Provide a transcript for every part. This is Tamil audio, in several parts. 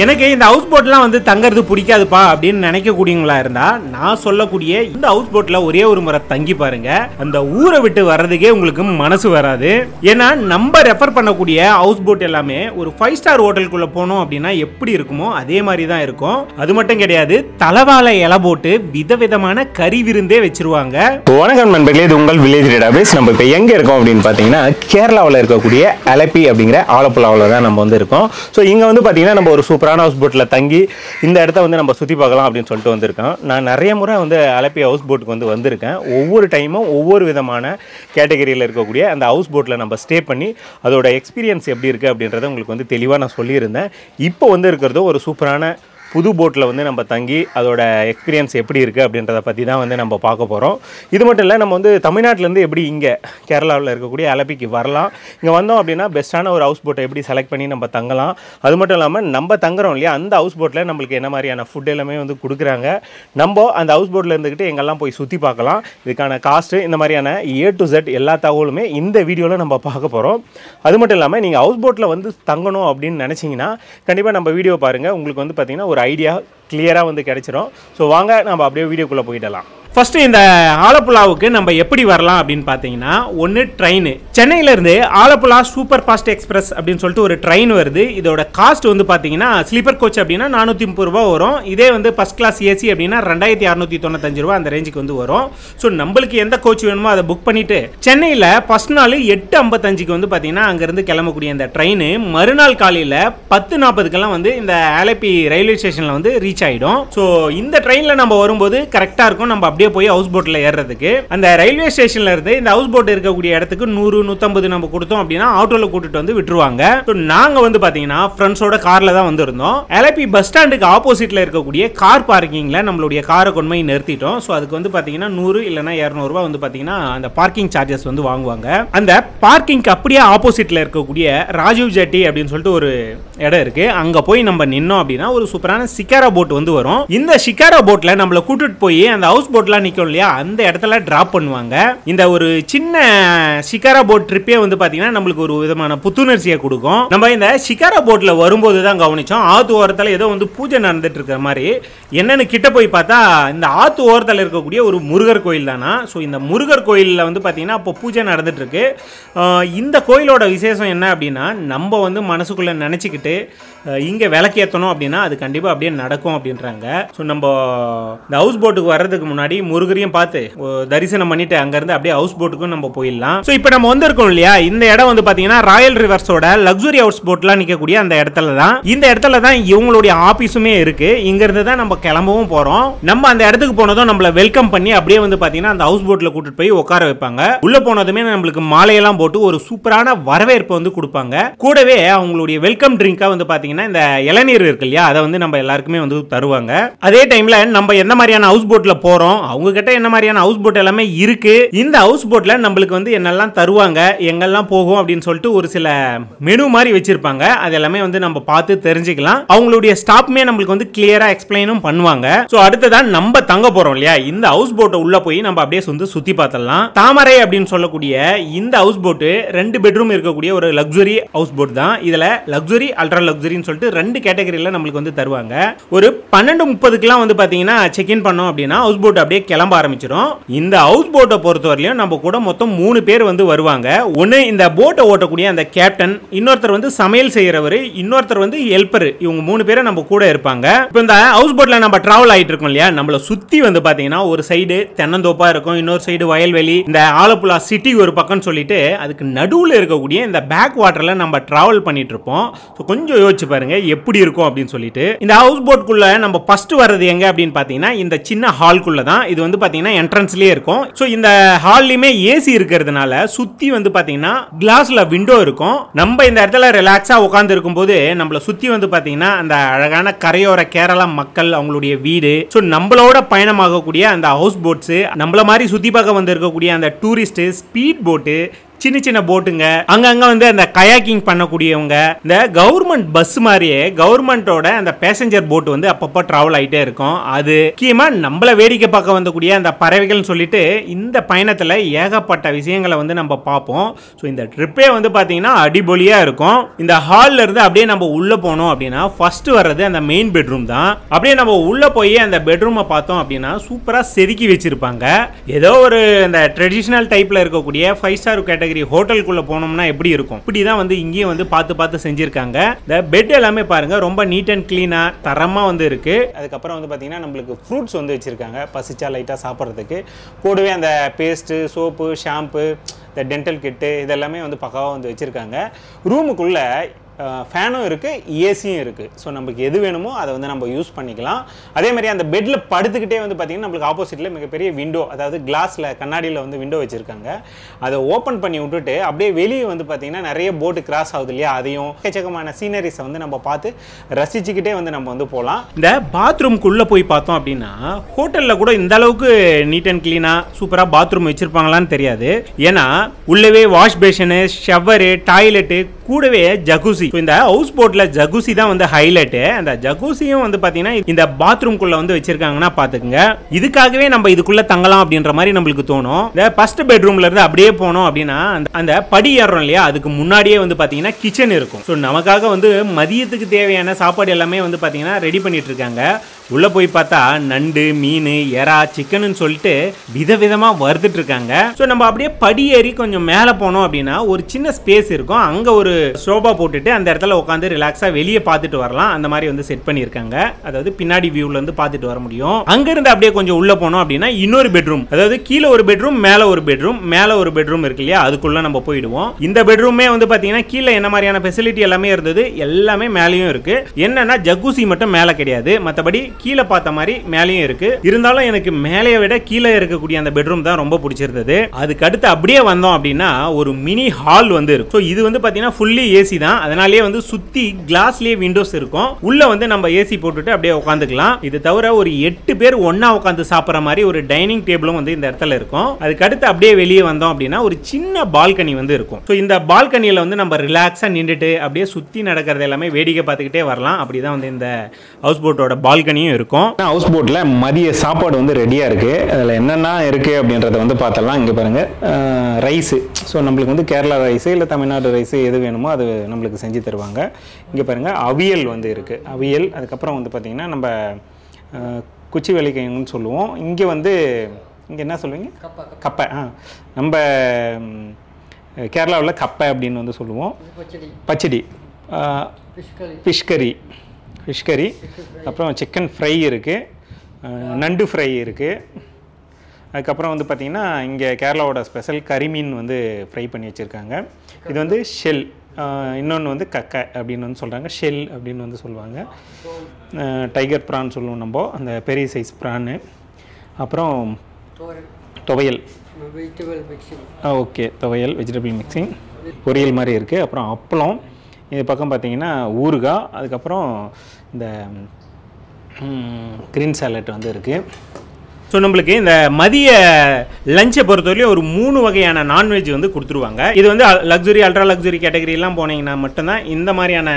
எனக்கு இந்த ஹவுஸ் போட்லாம் வந்து தங்கறது பிடிக்காதுப்பா அப்படின்னு நினைக்கக்கூடியவங்களா இருந்தா நான் சொல்லக்கூடிய இந்த ஹவுஸ் போட்ல ஒரே ஒரு முறை தங்கி பாருங்க. அந்த ஊரை விட்டு வர்றதுக்கே உங்களுக்கு மனசு வராது. ஏன்னா நம்ம ரெஃபர் பண்ணக்கூடிய ஹவுஸ் போட் எல்லாமே ஒரு 5 ஸ்டார் ஹோட்டலுக்குள்ள போனோம் அப்படின்னா எப்படி இருக்குமோ அதே மாதிரி தான் இருக்கும். அது மட்டும் கிடையாது, தலவாழை இலை போட்டு விதவிதமான கறி விருந்தே வச்சிருவாங்க. வணக்கம் நண்பர்களே, இது உங்கள் வில்லேஜ் டேட்டாபேஸ். நம்ம இப்போ எங்கே இருக்கோம் அப்படின்னு பார்த்தீங்கன்னா கேரளாவில் இருக்கக்கூடிய அலப்பி அப்படிங்கிற ஆலப்புழாவில் தான் நம்ம வந்து இருக்கோம். ஸோ இங்கே வந்து பார்த்தீங்கன்னா நம்ம ஒரு சூப்பரான ஹவுஸ் போட்டில் தங்கி இந்த இடத்த வந்து நம்ம சுற்றி பார்க்கலாம் அப்படின்னு சொல்லிட்டு வந்திருக்கோம். நான் நிறைய முறை வந்து அலப்பி ஹவுஸ் போட்டுக்கு வந்து வந்திருக்கேன். ஒவ்வொரு டைமும் ஒவ்வொரு விதமான கேட்டகரியில் இருக்கக்கூடிய அந்த ஹவுஸ் போட்டில் நம்ம ஸ்டே பண்ணி அதோட எக்ஸ்பீரியன்ஸ் எப்படி இருக்குது அப்படின்றத உங்களுக்கு வந்து தெளிவாக நான் சொல்லியிருந்தேன். இப்போ வந்து இருக்கிறது ஒரு சூப்பரான புது போட்டில் வந்து நம்ம தங்கி அதோட எக்ஸ்பீரியன்ஸ் எப்படி இருக்குது அப்படின்றத பற்றி தான் வந்து நம்ம பார்க்க போகிறோம். இது மட்டும் இல்லை, நம்ம வந்து தமிழ்நாட்டிலேருந்து எப்படி இங்கே கேரளாவில் இருக்கக்கூடிய அலப்பிக்கு வரலாம், இங்கே வந்தோம் அப்படின்னா பெஸ்ட்டான ஒரு ஹவுஸ் போட்டை எப்படி செலக்ட் பண்ணி நம்ம தங்கலாம், அது மட்டும் இல்லாமல் நம்ம தங்குறோம் இல்லையா அந்த ஹவுஸ் போட்டில் நம்மளுக்கு என்ன மாதிரியான ஃபுட் எல்லாமே வந்து கொடுக்குறாங்க, நம்ம அந்த ஹவுஸ் போட்டில் இருந்துக்கிட்டு எங்கெல்லாம் போய் சுற்றி பார்க்கலாம், இதுக்கான காஸ்ட்டு, இந்த மாதிரியான A to Z எல்லா தகவலுமே இந்த வீடியோவில் நம்ம பார்க்க போகிறோம். அது மட்டும் இல்லாமல் நீங்கள் ஹவுஸ் போட்டில் வந்து தங்கணும் அப்படின்னு நினச்சிங்கன்னா கண்டிப்பாக நம்ம வீடியோ பாருங்கள். உங்களுக்கு வந்து பார்த்திங்கன்னா ஒரு ஐடியா கிளியராக வந்து கிடைச்சிரும். ஸோ வாங்க நம்ம அப்படியே வீடியோக்குள்ளே போயிடலாம். ஃபர்ஸ்ட் இந்த ஆலப்புழாவுக்கு நம்ம எப்படி வரலாம் அப்படின்னு பார்த்தீங்கன்னா, ஒன்று ட்ரெயின், சென்னையிலேருந்து ஆலப்புழா சூப்பர் ஃபாஸ்ட் எக்ஸ்பிரஸ் அப்படின்னு சொல்லிட்டு ஒரு ட்ரெயின் வருது. இதோட காஸ்ட் வந்து பார்த்தீங்கன்னா ஸ்லீப்பர் கோச் அப்படின்னா 430 ரூபா வரும். இதே வந்து ஃபர்ஸ்ட் கிளாஸ் ஏசி அப்படின்னா 2695 ரூபா அந்த ரேஞ்சுக்கு வந்து வரும். ஸோ நம்மளுக்கு எந்த கோச் வேணுமோ அதை புக் பண்ணிட்டு சென்னையில் ஃபர்ஸ்ட் நாள் 8:55 வந்து பார்த்தீங்கன்னா அங்கேருந்து கிளம்பக்கூடிய இந்த ட்ரெயின் மறுநாள் காலையில் 10:40 வந்து இந்த அலப்பி ரயில்வே ஸ்டேஷனில் வந்து ரீச் ஆகிடும். ஸோ இந்த ட்ரெயினில் நம்ம வரும்போது கரெக்டாக இருக்கும் நம்ம போய் ஹவுஸ் போட்ல ஏறதுக்கு. அந்த ரயில்வே ஸ்டேஷன்ல இருந்து இந்த ஹவுஸ் போட் இருக்கக்கூடிய இடத்துக்கு 100-150 நம்ம கொடுத்தோம் அப்படின்னா ஆட்டோல கூட்டிட்டு வந்து விட்டுருவாங்க. நாங்க வந்து பாத்தீங்கன்னா ஃப்ரெண்ட்ஸோட கார்ல தான் வந்திருந்தோம். அலப்பி பஸ் ஸ்டாண்டுக்கு ஆப்போசிட்ல இருக்கக்கூடிய கார் பார்க்கிங்ல நம்மளுடைய காரை கொண்டு போய் நிறுத்திட்டோம். ஸோ அதுக்கு வந்து பாத்தீங்கன்னா 100 இல்லைன்னா 200 ரூபாய் வந்து பாத்தீங்கன்னா அந்த பார்க்கிங் சார்ஜஸ் வந்து வாங்குவாங்க. அந்த பார்க்கிங்க்கு அப்படியே ஆப்போசிட்ல இருக்கக்கூடிய ராஜீவ் ஜெட்டி அப்படின்னு சொல்லிட்டு ஒரு இடம் இருக்கு. அங்க போய் நம்ம நின்னோம் அப்படின்னா ஒரு சூப்பரான ஷிகாரா போட் வந்து வரும். இந்த ஷிகாரா போட்ல நம்மள கூட்டிட்டு போய் அந்த ஹவுஸ் போட் நிக்கும் இல்லையா அந்த இடத்துல டிராப் பண்ணுவாங்க. இந்த ஒரு சின்ன ஷிகாரா போட் ட்ரிப்பே வந்து பாத்தீங்கன்னா நம்மளுக்கு ஒரு விதமான புத்துணர்ச்சியை கொடுக்கும். நம்ம இந்த ஷிகாரா போட்ல வரும்போது தான் கவனிச்சோம், ஆத்து ஓரத்தில் ஏதோ வந்து பூஜை நடந்துட்டு இருக்கிற மாதிரி. என்னன்னு கிட்ட போய் பார்த்தா இந்த ஆத்து ஓரத்தில் இருக்கக்கூடிய ஒரு முருகர் கோயில் தானா. ஸோ இந்த முருகர் கோயிலில் வந்து பாத்தீங்கன்னா இப்போ பூஜை நடந்துட்டு இருக்கு. இந்த கோயிலோட விசேஷம் என்ன அப்படின்னா, நம்ம வந்து மனசுக்குள்ள நினைச்சுக்கிட்டு இங்கே விளக்கேற்றணும் அப்படின்னா அது கண்டிப்பாக அப்படியே நடக்கும் அப்படின்றாங்க. ஸோ நம்ம இந்த ஹவுஸ் போட்டுக்கு வர்றதுக்கு முன்னாடி முருகரையும் பார்த்து தரிசனம் பண்ணிட்டு அங்கேருந்து அப்படியே ஹவுஸ் போட்டுக்கும் நம்ம போயிடலாம். ஸோ இப்போ நம்ம வந்திருக்கோம் இல்லையா, இந்த இடம் வந்து பார்த்தீங்கன்னா ராயல் ரிவர்ஸோட லக்ஸுரி ஹவுஸ் போட்லாம் நிற்கக்கூடிய அந்த இடத்துல தான். இந்த இடத்துல தான் இவங்களுடைய ஆஃபீஸுமே இருக்கு. இங்கிருந்து தான் நம்ம கிளம்பவும் போகிறோம். நம்ம அந்த இடத்துக்கு போனதும் நம்மளை வெல்கம் பண்ணி அப்படியே வந்து பார்த்தீங்கன்னா அந்த ஹவுஸ் போட்டில் கூட்டிட்டு போய் உட்கார வைப்பாங்க. உள்ள போனதுமே நம்மளுக்கு மாலையெல்லாம் போட்டு ஒரு சூப்பரான வரவேற்பு வந்து கொடுப்பாங்க. கூடவே அவங்களுடைய வெல்கம் ட்ரிங்கா வந்து பார்த்தீங்கன்னா இந்த இளநீர் இருக்கு இல்லையா, அதை வந்து நம்ம எல்லாருக்குமே வந்து தருவாங்க. அதே டைம்ல நம்ம என்ன மாதிரியான ஹவுஸ் போட்ல போறோம், அவங்க கிட்ட என்ன மாதிரியான ஹவுஸ் போட் எல்லாமே இருக்கு, இந்த ஹவுஸ் போட்ல நம்மளுக்கு வந்து என்னெல்லாம் தருவாங்க, எங்கெல்லாம் போகும் அப்படின்னு சொல்லிட்டு ஒரு சில மெனு மாதிரி வச்சிருப்பாங்க. அது எல்லாமே வந்து நம்ம பார்த்து தெரிஞ்சுக்கலாம். அவங்களுடைய ஸ்டாஃப்மே நம்மளுக்கு வந்து கிளியரா எக்ஸ்பிளைனும் பண்ணுவாங்க. ஸோ அடுத்ததான் நம்ம தங்க போறோம் இல்லையா, இந்த ஹவுஸ் போட்டை உள்ள போய் நம்ம அப்படியே வந்து சுத்தி பார்த்தலாம். தாமரை அப்படின்னு சொல்லக்கூடிய இந்த ஹவுஸ் போட்டு 2 பெட்ரூம் இருக்கக்கூடிய ஒரு லக்ஸுரி ஹவுஸ் போட் தான். இதுல லக்ஸுரி, அல்ட்ரா லக்ஸுரின்னு சொல்லிட்டு 2 கேட்டகரியில நம்மளுக்கு வந்து தருவாங்க. ஒரு 12:30 வந்து பாத்தீங்கன்னா செக் இன் பண்ணோம் அப்படின்னா ஹவுஸ் போட் அப்படியே கிளம்ப ஆரம்பிச்சிடும். இந்த ஹவுஸ் போட்டை பொறுத்தவரையிலும் நம்ம கூட மொத்தம் 3 பேர் வந்து வருவாங்க. ஒன்னு இந்த போட்டை ஓட்டக்கூடிய அந்த கேப்டன், இன்னொருத்தர் வந்து சமையல் செய்யறவர், இன்னொருத்தர் வந்து ஹெல்ப்பர். இவங்க 3 பேரும் நம்ம கூட இருப்பாங்க. இப்போ இந்த ஹவுஸ் போட்ல நம்ம டிராவல் ஆயிட்டு இருக்கோம் இல்லையா, நம்மள சுத்தி வந்து பாத்தீங்கன்னா ஒரு சைடு தென்னந்தோப்பா இருக்கும், இன்னொரு சைடு வயல்வெளி, இந்த ஆலப்புழா சிட்டி ஒரு பக்கம் சொல்லிட்டு அதுக்கு நடுவில் இருக்கக்கூடிய இந்த பேக் வாட்டர்ல நம்ம டிராவல் பண்ணிட்டு இருப்போம். கொஞ்சம் யோசிச்சு பாருங்க எப்படி இருக்கும் அப்படின்னு சொல்லிட்டு. இந்த ஹவுஸ் போட்குள்ள நம்ம ஃபர்ஸ்ட் வர்றது எங்க அப்படின்னு பாத்தீங்கன்னா இந்த சின்ன ஹால்குள்ள தான். இது வந்து பாத்தீங்கன்னா என்ட்ரன்ஸ்லயே இருக்கும். ஸோ இந்த ஹால்லையுமே ஏசி இருக்கிறதுனால சுத்தி வந்து பாத்தீங்கன்னா கிளாஸ்ல விண்டோ இருக்கும். நம்ம இந்த இடத்துல ரிலாக்ஸா உட்கார்ந்து இருக்கும்போது நம்மள சுத்தி வந்து பாத்தீங்கன்னா அந்த அழகான கரையோர கேரளா மக்கள், அவங்களுடைய வீடு, ஸோ நம்மளோட பயணமாகக்கூடிய அந்த ஹவுஸ் போட்ஸ், நம்மள மாதிரி சுத்தி பார்க்க வந்து இருக்கக்கூடிய அந்த டூரிஸ்ட், ஸ்பீட் போட்டு, சின்ன சின்ன போட்டுங்க, அங்கங்க வந்து அந்த கயாக்கிங் பண்ணக்கூடியவங்க, இந்த கவர்மெண்ட் பஸ் மாதிரியே கவர்மெண்டோட அந்த பேசஞ்சர் போட் வந்து அப்பப்போ டிராவல் ஆகிட்டே இருக்கும். அது முக்கியமா நம்மள வேடிக்கை பார்க்க வந்தக்கூடிய அந்த பறவைகள்னு சொல்லிட்டு இந்த பயணத்தில் ஏகப்பட்ட விஷயங்களை வந்து நம்ம பார்ப்போம். ஸோ இந்த ட்ரிப்பே வந்து பார்த்தீங்கன்னா அடிபொலியா இருக்கும். இந்த ஹால்ல இருந்து அப்படியே நம்ம உள்ள போனோம் அப்படின்னா ஃபர்ஸ்ட் வர்றது அந்த மெயின் பெட்ரூம் தான். அப்படியே நம்ம உள்ள போய் அந்த பெட்ரூமை பார்த்தோம் அப்படின்னா சூப்பரா செதுக்கி வச்சிருப்பாங்க. ஏதோ ஒரு அந்த ட்ரெடிஷனல் டைப்ல இருக்கக்கூடிய 5 ஸ்டார் கேட்டகரி ஹோட்டலுக்குள்ள போனோம்னா எப்படி இருக்கும், இப்படிதான் வந்து இங்கேயும் வந்து பார்த்து செஞ்சிருக்காங்க. இந்த பெட் எல்லாமே பாருங்க ரொம்ப நீட் அண்ட் கிளீனா தரமா வந்து இருக்கு. அதுக்கப்புறம் வந்து பாத்தீங்கன்னா நம்மளுக்கு ஃப்ரூட்ஸ் வந்து வச்சிருக்காங்க பசிச்சா லைட்டா சாப்பிட்றதுக்கு. கூடவே அந்த பேஸ்ட், சோப்பு, ஷாம்பு, இந்த டென்டல் கிட்டு இதெல்லாமே வந்து பக்காவாக வந்து வச்சுருக்காங்க. ரூமுக்குள்ள ஃபேனும் இருக்குது, ஏசியும் இருக்குது. ஸோ நமக்கு எது வேணுமோ அதை வந்து நம்ம யூஸ் பண்ணிக்கலாம். அதே மாதிரி அந்த பெட்டில் படுத்துக்கிட்டே வந்து பார்த்திங்கன்னா நம்மளுக்கு ஆப்போசிட்டில் மிகப்பெரிய விண்டோ, அதாவது கிளாஸில் கண்ணாடியில் வந்து விண்டோ வச்சுருக்காங்க. அதை ஓப்பன் பண்ணி விட்டுட்டு அப்படியே வெளியே வந்து பார்த்திங்கன்னா நிறைய போட்டு கிராஸ் ஆகுது இல்லையா, அதையும் எக்கச்சக்கமான சீனரிஸை வந்து நம்ம பார்த்து ரசிச்சுக்கிட்டே வந்து நம்ம வந்து போகலாம். இந்த பாத்ரூம்குள்ளே போய் பார்த்தோம் அப்படின்னா ஹோட்டலில் கூட இந்த அளவுக்கு நீட் அண்ட் கிளீனாக சூப்பராக பாத்ரூம் வச்சுருப்பாங்களான்னு தெரியாது. ஏன்னா உள்ளவே வாஷ் பேஷனு, ஷவரு, டாய்லெட்டு, கூடவே ஜகுசி. இந்த ஹவுஸ் போட்ல ஜகுசி தான் வந்து ஹைலைட். அந்த ஜகுசியும் வந்து பாத்தீங்கன்னா இந்த பாத்ரூம்குள்ள வந்து வச்சிருக்காங்கன்னா பாத்துக்கங்க. இதுக்காகவே நம்ம இதுக்குள்ள தங்கலாம் அப்படின்ற மாதிரி நம்மளுக்கு தோணும். இந்த ஃபர்ஸ்ட் பெட்ரூம்ல இருந்து அப்படியே போனோம் அப்படின்னா அந்த படி ஏறோம் இல்லையா, அதுக்கு முன்னாடியே வந்து பாத்தீங்கன்னா கிச்சன் இருக்கும். ஸோ நமக்காக வந்து மதியத்துக்கு தேவையான சாப்பாடு எல்லாமே வந்து பாத்தீங்கன்னா ரெடி பண்ணிட்டு இருக்காங்க. உள்ள போய் பார்த்தா நண்டு, மீன், எறா, சிக்கன் சொல்லிட்டு விதவிதமா வறுத்துட்டு இருக்காங்க. ஸோ நம்ம அப்படியே படி ஏறி கொஞ்சம் மேலே போனோம் அப்படின்னா ஒரு சின்ன ஸ்பேஸ் இருக்கும். அங்க ஒரு சோபா போட்டுட்டு அந்த இடத்துல உட்காந்து ரிலாக்ஸா வெளியே பார்த்துட்டு வரலாம். அந்த மாதிரி வந்து செட் பண்ணியிருக்காங்க. அதாவது பின்னாடி வியூல இருந்து பார்த்துட்டு வர முடியும். அங்க இருந்து அப்படியே கொஞ்சம் உள்ள போனோம் அப்படின்னா இன்னொரு பெட்ரூம், அதாவது கீழே ஒரு பெட்ரூம், மேலே ஒரு பெட்ரூம், மேலே ஒரு பெட்ரூம் இருக்கு இல்லையா, அதுக்குள்ள நம்ம போயிடுவோம். இந்த பெட்ரூமே வந்து பாத்தீங்கன்னா கீழே என்ன மாதிரியான ஃபெசிலிட்டி எல்லாமே இருந்தது எல்லாமே மேலேயும் இருக்கு. என்னன்னா ஜகுசி மட்டும் மேலே கிடையாது, மற்றபடி கீழே பார்த்த மாதிரி மேலேயும் இருக்கு. இருந்தாலும் எனக்கு மேலே விட கீழே இருக்கக்கூடிய அந்த பெட்ரூம் தான் ரொம்ப பிடிச்சிருந்தது. அதுக்கு அடுத்து அப்படியே வந்தோம் அப்படின்னா ஒரு மினி ஹால் வந்து இருக்கு. இது வந்து பாத்தீங்கன்னா ஃபுல்லி ஏசி தான். அதனாலேயே வந்து சுத்தி கிளாஸ்லயே விண்டோஸ் இருக்கும். உள்ள வந்து நம்ம ஏசி போட்டுட்டு அப்படியே உட்காந்துக்கலாம். இது தவிர ஒரு 8 பேர் ஒண்ணா உட்காந்து சாப்பிட்ற மாதிரி ஒரு டைனிங் டேபிளும் வந்து இந்த இடத்துல இருக்கும். அதுக்கு அடுத்து அப்படியே வெளியே வந்தோம் அப்படின்னா ஒரு சின்ன பால்கனி வந்து இருக்கும். ஸோ இந்த பால்கனியில வந்து நம்ம ரிலாக்ஸா நின்றுட்டு அப்படியே சுத்தி நடக்கிறது எல்லாமே வேடிக்கை பார்த்துக்கிட்டே வரலாம். அப்படிதான் வந்து இந்த ஹவுஸ் போட்டோட பால்கனியும் இருக்கும். ஹவுஸ் போட்ல மதிய சாப்பாடு வந்து ரெடியா இருக்கு. அதில் என்னென்ன இருக்கு அப்படின்றத வந்து பார்த்தலாம். இங்கே பாருங்க ரைஸு. ஸோ நம்மளுக்கு வந்து கேரளா ரைஸு இல்லை தமிழ்நாடு ரைஸு எது வேணுமோ அது நம்மளுக்கு செஞ்சு தருவாங்க. இங்கே பாருங்க அவியல் வந்து இருக்கு. அவியல், அதுக்கப்புறம் வந்து பார்த்தீங்கன்னா நம்ம குச்சி வெள்ளிக்கிழங்குன்னு சொல்லுவோம். இங்கே வந்து இங்கே என்ன சொல்லுவீங்க, கப்பை. நம்ம கேரளாவில் கப்பை அப்படின்னு வந்து சொல்லுவோம். பச்சடி, ஃபிஷ் கறி, அப்புறம் சிக்கன் ஃப்ரை இருக்குது, நண்டு ஃப்ரை இருக்குது. அதுக்கப்புறம் வந்து பார்த்திங்கன்னா இங்கே கேரளாவோட ஸ்பெஷல் கரிமீன் வந்து ஃப்ரை பண்ணி வச்சுருக்காங்க. இது வந்து ஷெல், இன்னொன்று வந்து கக்கை அப்படின்னு வந்து சொல்கிறாங்க, ஷெல் அப்படின்னு வந்து சொல்லுவாங்க. டைகர் ப்ரான் சொல்லுவோம் நம்ம, அந்த பெரிய சைஸ் ப்ரான்னு. அப்புறம் துவையல், ஓகே, துவையல் வெஜிடபிள் மிக்சிங், பொரியல் மாதிரி இருக்குது. அப்புறம் அப்பளம், இது பக்கம் பார்த்தீங்கன்னா ஊறுகாய், அதுக்கப்புறம் இந்த க்ரீன் சாலட் வந்து இருக்குது. ஸோ நம்மளுக்கு இந்த மதிய லஞ்சை பொறுத்தவரையும் ஒரு 3 வகையான நான்வெஜ் வந்து கொடுத்துருவாங்க. இது வந்து லக்ஸுரி, அல்ட்ரா லக்ஸுரி கேட்டகரிலாம் போனீங்கன்னா மட்டும்தான் இந்த மாதிரியான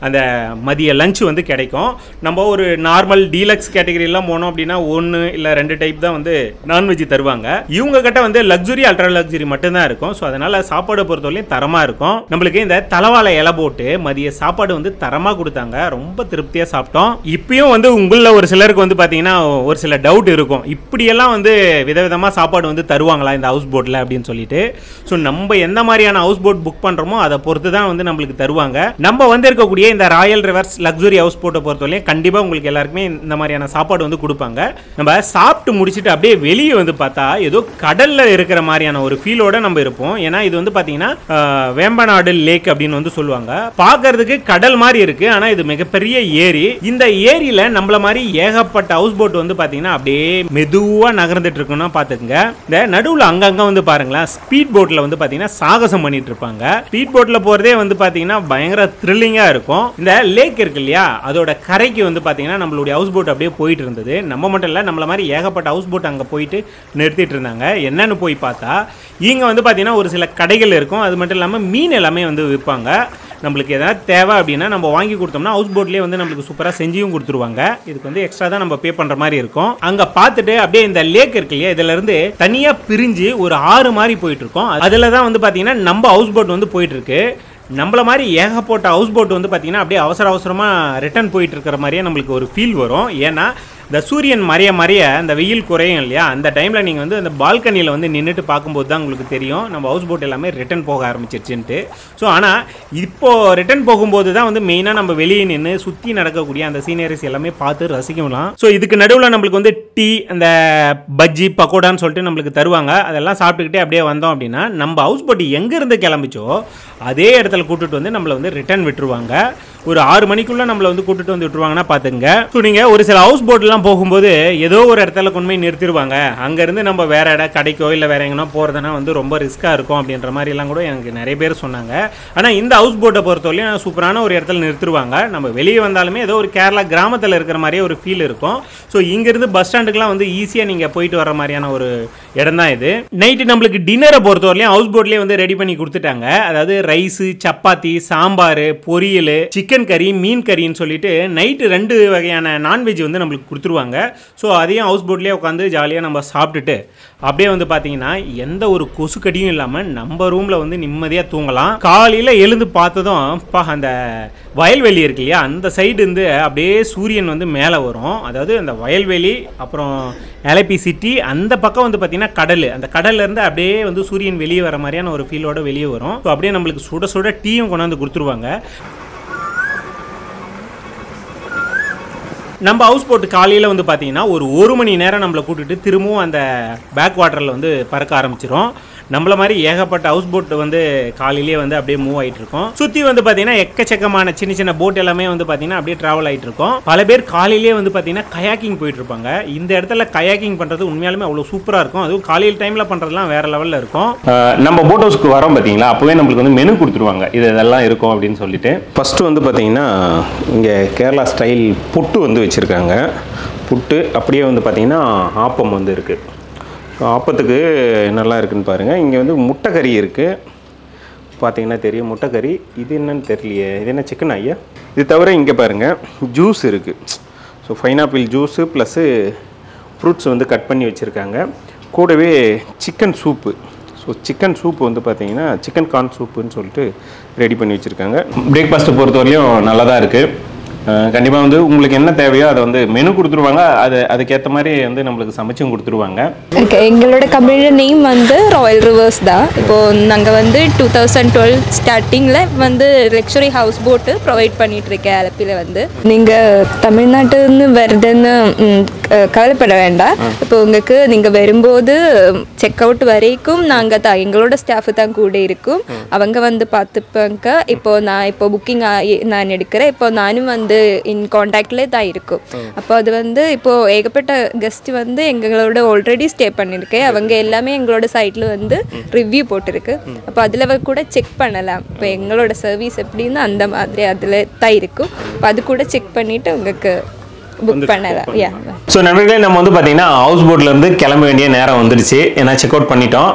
அந்த மதிய லஞ்ச் வந்து கிடைக்கும். நம்ம ஒரு நார்மல் டீலக்ஸ் கேட்டகரிலாம் போனோம் அப்படின்னா 1 இல்லை 2 டைப் தான் வந்து நான்வெஜ் தருவாங்க. இவங்க கிட்ட வந்து லக்ஸுரி, அல்ட்ரா லக்ஸுரி மட்டும்தான் இருக்கும். ஸோ அதனால சாப்பாடு பொறுத்தவரையும் தரமாக இருக்கும். நம்மளுக்கு இந்த தலவாழை இலை போட்டு மதிய சாப்பாடு வந்து தரமாக கொடுத்தாங்க. ரொம்ப திருப்தியாக சாப்பிட்டோம். இப்பயும் வந்து உங்களில் ஒரு சிலருக்கு வந்து பார்த்தீங்கன்னா ஒரு சில டவுட் இருக்கும், இப்படியெல்லாம் வந்து விதவிதமாக சாப்பாடு வந்து தருவாங்களா இந்த ஹவுஸ் போட்டில் அப்படின்னு சொல்லிட்டு. ஸோ நம்ம எந்த மாதிரியான ஹவுஸ் போட் புக் பண்ணுறோமோ அதை பொறுத்து தான் வந்து நம்மளுக்கு தருவாங்க. நம்ம வந்து இருக்கக்கூடிய இந்த ராயல் ரிவர்ஸ் லக்ஸுரி ஹவுஸ் போட்டை பொறுத்தவரையும் கண்டிப்பாக உங்களுக்கு எல்லாருக்குமே இந்த மாதிரியான சாப்பாடு வந்து கொடுப்பாங்க. நம்ம சாப்பிட்டு முடிச்சுட்டு அப்படியே வெளியே வந்து பார்த்தா ஏதோ கடலில் இருக்கிற மாதிரியான ஒரு ஃபீலோட நம்ம இருப்போம். ஏன்னா இது வந்து பார்த்தீங்கன்னா வேம்பநாடு லேக் அப்படின்னு வந்து சொல்லுவாங்க. பார்க்கறதுக்கு கடல் மாதிரி இருக்கு, ஆனால் இது மிகப்பெரிய ஏரி. இந்த ஏரியில் நம்மள மாதிரி ஏகப்பட்ட ஹவுஸ் போட் வந்து பார்த்தீங்கன்னா அப்படியே மெதுவாக நகர்ந்துட்டு இருக்குன்னா பார்த்துக்குங்க. இந்த நடுவில் அங்கங்கே வந்து பாருங்களேன், ஸ்பீட் போட்டில் வந்து பார்த்தீங்கன்னா சாகசம் பண்ணிட்டு இருப்பாங்க. ஸ்பீட் போட்டில் போகிறதே வந்து பார்த்தீங்கன்னா பயங்கர த்ரில்லிங்காக இருக்கும். இந்த லேக் இருக்கு இல்லையா, அதோட கரைக்கு வந்து பார்த்தீங்கன்னா நம்மளுடைய ஹவுஸ் போட் அப்படியே போயிட்டு இருந்தது. நம்ம மட்டும் இல்லை, நம்மள மாதிரி ஏகப்பட்ட ஹவுஸ் போட் அங்கே போயிட்டு நிறுத்திட்டு இருந்தாங்க. என்னன்னு போய் பார்த்தா இங்கே வந்து பார்த்தீங்கன்னா ஒரு சில கடைகள் இருக்கும். அது மட்டும் இல்லாமல் மீன் எல்லாமே வந்து விற்பாங்க. நம்மளுக்கு எதாவது தேவை அப்படின்னா நம்ம வாங்கி கொடுத்தோம்னா ஹவுஸ் போட்லேயே வந்து நம்மளுக்கு சூப்பராக செஞ்சியும் கொடுத்துருவாங்க. இதுக்கு வந்து எக்ஸ்ட்ரா தான் நம்ம பே பண்ணுற மாதிரி இருக்கும். அங்கே பார்த்துட்டு அப்படியே இந்த லேக் இருக்கு இல்லையா, இதிலிருந்து தனியாக பிரிஞ்சு ஒரு ஆறு மாதிரி போயிட்டு இருக்கோம். அதில் தான் வந்து பார்த்தீங்கன்னா நம்ம ஹவுஸ் போட் வந்து போயிட்டு இருக்கு. நம்மள மாதிரி ஏகப்பட்ட ஹவுஸ் போட் வந்து பார்த்தீங்கன்னா அப்படியே அவசரமாக ரிட்டர்ன் போயிட்டு இருக்கிற மாதிரியே நம்மளுக்கு ஒரு ஃபீல் வரும். ஏன்னா இந்த சூரியன் மறைய இந்த வெயில் குறையும் இல்லையா, அந்த டைமில் நீங்கள் வந்து அந்த பால்கனியில் வந்து நின்றுட்டு பார்க்கும்போது தான் உங்களுக்கு தெரியும் நம்ம ஹவுஸ் போட் எல்லாமே ரிட்டர்ன் போக ஆரம்பிச்சிருச்சுன்ட்டு. ஸோ ஆனால் இப்போது ரிட்டர்ன் போகும்போது தான் வந்து மெயினாக நம்ம வெளியே நின்று சுற்றி நடக்கக்கூடிய அந்த சீனரிஸ் எல்லாமே பார்த்து ரசிக்கலாம். ஸோ இதுக்கு நடுவில் நம்மளுக்கு வந்து டீ, அந்த பஜ்ஜி, பக்கோடான்னு சொல்லிட்டு நம்மளுக்கு தருவாங்க. அதெல்லாம் சாப்பிட்டுக்கிட்டே அப்படியே வந்தோம் அப்படின்னா நம்ம ஹவுஸ் போட் எங்கேருந்து கிளம்பிச்சோ அதே இடத்துல கூட்டிட்டு வந்து நம்மளை வந்து ரிட்டர்ன் விட்டுருவாங்க. ஒரு 6 மணிக்குள்ளே நம்மளை வந்து கூட்டிட்டு வந்து விட்டுருவாங்கன்னா பார்த்துங்க. ஸோ நீங்கள் ஒரு சில ஹவுஸ் போட்லாம் போகும்போது ஏதோ ஒரு இடத்துல கொண்டு போய் நிறுத்திடுவாங்க. அங்கேருந்து நம்ம வேற இடம் கடைக்கோ இல்லை வேற எங்கன்னா போகிறதுனா வந்து ரொம்ப ரிஸ்க்காக இருக்கும் அப்படின்ற மாதிரிலாம் கூட எனக்கு நிறைய பேர் சொன்னாங்க. ஆனால் இந்த ஹவுஸ் போட்டை பொறுத்தவரையும் சூப்பரான ஒரு இடத்துல நிறுத்திடுவாங்க. நம்ம வெளியே வந்தாலுமே ஏதோ ஒரு கேரளா கிராமத்தில் இருக்கிற மாதிரியே ஒரு ஃபீல் இருக்கும். ஸோ இங்கேருந்து பஸ் ஸ்டாண்டுக்குலாம் வந்து ஈஸியாக நீங்கள் போயிட்டு வர மாதிரியான ஒரு இடம் தான் இது. நைட்டு நம்மளுக்கு டின்னரை பொறுத்தவரையும் ஹவுஸ் போட்லேயே வந்து ரெடி பண்ணி கொடுத்துட்டாங்க. அதாவது ரைஸு, சப்பாத்தி, சாம்பார், பொரியல், சிக்கன் கறி, மீன் கறின்னு சொல்லிட்டு நைட்டு 2 வகையான நான்வெஜ் வந்து நம்மளுக்கு கொடுத்துருவாங்க. ஸோ அதையும் ஹவுஸ் போட்லேயே உட்காந்து ஜாலியாக நம்ம சாப்பிட்டுட்டு அப்படியே வந்து பார்த்தீங்கன்னா எந்த ஒரு கொசுக்கடியும் இல்லாமல் நம்ம ரூமில் வந்து நிம்மதியாக தூங்கலாம். காலையில் எழுந்து பார்த்ததும் அந்த வயல்வெளி இருக்கு இல்லையா, அந்த சைடு இருந்து அப்படியே சூரியன் வந்து மேலே வரும். அதாவது அந்த வயல்வெளி, அப்புறம் எலபி சிட்டி, அந்த பக்கம் வந்து பார்த்தீங்கன்னா கடல். அந்த கடல்லேருந்து அப்படியே வந்து சூரியன் வெளியே வர மாதிரியான ஒரு ஃபீலோட வெளியே வரும். ஸோ அப்படியே நம்மளுக்கு சுட சுட டீயும் கொண்டாந்து கொடுத்துருவாங்க. நம்ம ஹவுஸ் போட்டு காலையில் வந்து பார்த்தீங்கன்னா ஒரு 1 மணி நேரம் நம்மளை கூட்டிட்டு திரும்பவும் அந்த பேக் வாட்டரில் வந்து பறக்க ஆரம்பிச்சிடும். நம்மள மாதிரி ஏகப்பட்ட ஹவுஸ் போட் வந்து காலையிலேயே வந்து அப்படியே மூவ் ஆகிட்டு இருக்கும். சுற்றி வந்து பார்த்தீங்கன்னா எக்கச்சக்கமான சின்ன சின்ன போட் எல்லாமே வந்து பார்த்தீங்கன்னா அப்படியே ட்ராவல் ஆகிட்டு இருக்கும். பல பேர் காலையிலேயே வந்து பார்த்தீங்கன்னா கயாக்கிங் போயிட்டு இருப்பாங்க. இந்த இடத்துல கயாக்கிங் பண்ணுறது உண்மையாலுமே அவ்வளோ சூப்பராக இருக்கும். அதுவும் காலையில் டைமில் பண்ணுறதுலாம் வேற லெவலில் இருக்கும். நம்ம போட் ஹவுஸ்க்கு வரோம் பார்த்தீங்களா, அப்போவே நம்மளுக்கு வந்து மெனு கொடுத்துருவாங்க, இது இதெல்லாம் இருக்கும் அப்படின்னு சொல்லிட்டு. ஃபஸ்ட்டு வந்து பார்த்தீங்கன்னா இங்கே கேரளா ஸ்டைல் புட்டு வந்து வச்சுருக்காங்க. புட்டு அப்படியே வந்து பார்த்தீங்கன்னா ஆப்பம் வந்து இருக்குது. ஆப்பத்துக்கு நல்லா இருக்குன்னு பாருங்கள். இங்கே வந்து முட்டைக்கறி இருக்குது, பார்த்தீங்கன்னா தெரியும் முட்டைக்கறி. இது என்னன்னு தெரியலையே, இது என்ன சிக்கன் ஐயா? இது தவிர இங்கே பாருங்கள் ஜூஸ் இருக்குது. So pineapple juice plus fruits வந்து கட் பண்ணி வச்சுருக்காங்க. கூடவே chicken soup. So chicken soup வந்து பார்த்தீங்கன்னா சிக்கன் கார்ன் சூப்புன்னு சொல்லிட்டு ரெடி பண்ணி வச்சுருக்காங்க. பிரேக்ஃபாஸ்ட்டை பொறுத்தவரையும் நல்லா தான் இருக்குது. கண்டிப்பாக வந்து உங்களுக்கு என்ன தேவையோ அதை வந்து மெனு கொடுத்துருவாங்க. அதுக்கேற்ற மாதிரி வந்து நம்மளுக்கு சமைச்சும் கொடுத்துருவாங்க. ஓகே, எங்களோட கம்பெனியோட நேம் வந்து ராயல் ரிவர்ஸ் தான். இப்போது நாங்கள் வந்து 2012 ஸ்டார்டிங்கில் வந்து லக்ஸுரி ஹவுஸ் போட்டு ப்ரொவைட் பண்ணிகிட்ருக்கேன் அலப்பியில் வந்து. நீங்கள் தமிழ்நாட்டிலேருந்து வருதுன்னு கவலைப்பட வேண்டாம். இப்போ உங்களுக்கு நீங்கள் வரும்போது செக் அவுட் வரைக்கும் நாங்கள் தான், எங்களோட ஸ்டாஃபு தான் கூட இருக்கும். அவங்க வந்து பார்த்துப்பாங்க. இப்போ புக்கிங் நான் எடுக்கிறேன். இப்போ நானும் வந்து இன் காண்டாக்ட்லேயே தான் இருக்கும். அப்போ அது வந்து இப்போது ஏகப்பட்ட கெஸ்ட் வந்து எங்களோட ஆல்ரெடி ஸ்டே பண்ணியிருக்கேன். அவங்க எல்லாமே எங்களோட சைட்டில் வந்து ரிவ்யூ போட்டிருக்கு. அப்போ அதில் கூட செக் பண்ணலாம் இப்போ எங்களோட சர்வீஸ் எப்படின்னு, அந்த மாதிரி அதில் தான் இருக்கும். அப்போ அது கூட செக் பண்ணிவிட்டு உங்களுக்கு புக் பண்ணலாம். ஸோ நண்பர்களே, நம்ம வந்து பார்த்தீங்கன்னா ஹவுஸ் போட்லேருந்து கிளம்ப வேண்டிய நேரம் வந்துடுச்சு. ஏன்னா செக் அவுட் பண்ணிட்டோம்.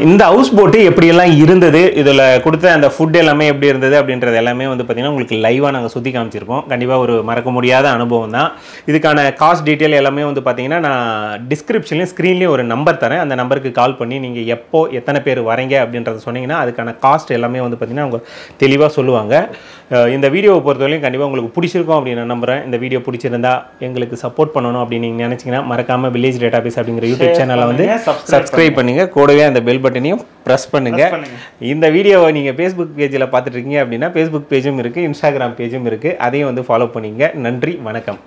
இந்த ஹவுஸ் போட்டு எப்படியெல்லாம் இருந்தது, இதில் கொடுத்த அந்த ஃபுட் எல்லாமே எப்படி இருந்தது அப்படின்றது எல்லாமே வந்து பார்த்தீங்கன்னா உங்களுக்கு லைவாக நாங்கள் சுற்றி காமிச்சிருக்கோம். கண்டிப்பாக ஒரு மறக்க முடியாத அனுபவம் தான். இதுக்கான காஸ்ட் டீட்டெயில் எல்லாமே வந்து பார்த்தீங்கன்னா நான் டிஸ்கிரிப்ஷன்லேயும் ஸ்க்ரீன்லேயும் ஒரு நம்பர் தரேன். அந்த நம்பருக்கு கால் பண்ணி நீங்கள் எப்போ எத்தனை பேர் வரீங்க அப்படின்றத சொன்னீங்கன்னா அதுக்கான காஸ்ட் எல்லாமே வந்து பார்த்தீங்கன்னா அவங்க தெளிவாக சொல்லுவாங்க. இந்த வீடியோவை பொறுத்தவரையும் கண்டிப்பாக உங்களுக்கு பிடிச்சிருக்கும் அப்படின்னு நான் நம்புகிறேன். இந்த வீடியோ பிடிச்சிருந்தா எங்களுக்கு சப்போர்ட் பண்ணணும் அப்படின்னு நீங்கள் நினச்சிங்கன்னா மறக்காமல் வில்லேஜ் டேட்டாபேஸ் அப்படிங்கிற யூடியூப் சேனலை வந்து சப்ஸ்கிரைப் பண்ணுங்கள். கூடவே அந்த பெல் பட்டனையும் ப்ரெஸ் பண்ணுங்கள். இந்த வீடியோவை நீங்கள் ஃபேஸ்புக் பேஜில் பார்த்துட்டு இருக்கீங்க அப்படின்னா ஃபேஸ்புக் பேஜும் இருக்குது, இன்ஸ்டாகிராம் பேஜும் இருக்குது. அதையும் வந்து ஃபாலோ பண்ணிங்க. நன்றி, வணக்கம்.